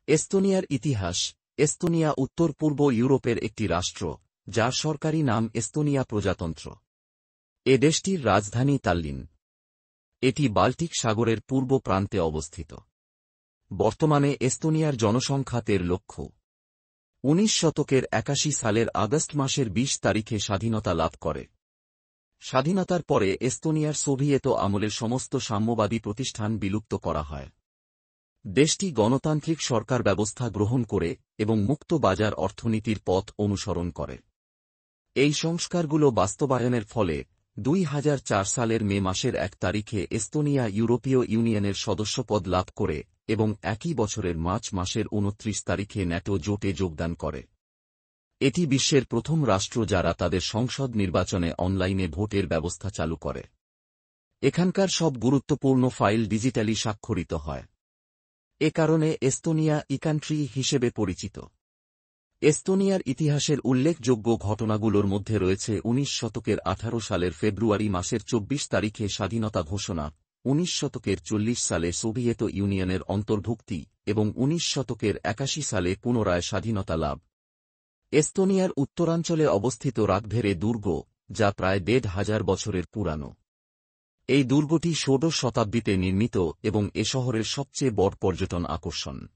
এস্তোনিয়ার ইতিহাস। এস্তোনিয়া উত্তর পূর্ব ইউরোপের একটি রাষ্ট্র, যার সরকারি নাম এস্তোনিয়া প্রজাতন্ত্র। এ দেশটির রাজধানী তাল্লিন। এটি বাল্টিক সাগরের পূর্ব প্রান্তে অবস্থিত। বর্তমানে এস্তোনিয়ার জনসংখ্যা 13 লক্ষ। 19 শতকের 81 সালের আগস্ট মাসের 20 তারিখে স্বাধীনতা লাভ করে। স্বাধীনতার পরে এস্তোনিয়ার সোভিয়েত আমলের সমস্ত সাম্যবাদী প্রতিষ্ঠান বিলুপ্ত করা হয়। দেশটি গণতান্ত্রিক সরকার ব্যবস্থা গ্রহণ করে এবং মুক্ত বাজার অর্থনীতির পথ অনুসরণ করে। এই সংস্কারগুলো বাস্তবায়নের ফলে 2004 সালের মে মাসের 1 তারিখে এস্তোনিয়া ইউরোপীয় ইউনিয়নের সদস্যপদ লাভ করে এবং একই বছরের মার্চ মাসের 29 তারিখে ন্যাটো জোটে যোগদান করে। এটি বিশ্বের প্রথম রাষ্ট্র যারা তাদের সংসদ নির্বাচনে অনলাইনে ভোটের ব্যবস্থা চালু করে। এখানকার সব গুরুত্বপূর্ণ ফাইল ডিজিটালি স্বাক্ষরিত হয়। এ কারণে এস্তোনিয়া ই-কান্ট্রি হিসেবে পরিচিত। এস্তোনিয়ার ইতিহাসের উল্লেখযোগ্য ঘটনাগুলোর মধ্যে রয়েছে 19 শতকের 18 সালের ফেব্রুয়ারি মাসের 24 তারিখে স্বাধীনতা ঘোষণা, 19 শতকের 40 সালে সোভিয়েত ইউনিয়নের অন্তর্ভুক্তি এবং 19 শতকের 81 সালে পুনরায় স্বাধীনতা লাভ। এস্তোনিয়ার উত্তরাঞ্চলে অবস্থিত রাগভেরে দুর্গ, যা প্রায় 1,500 বছরের পুরানো। এই দুর্গটি ষোড়শ শতাব্দীতে নির্মিত এবং এ শহরের সবচেয়ে বড় পর্যটন আকর্ষণ।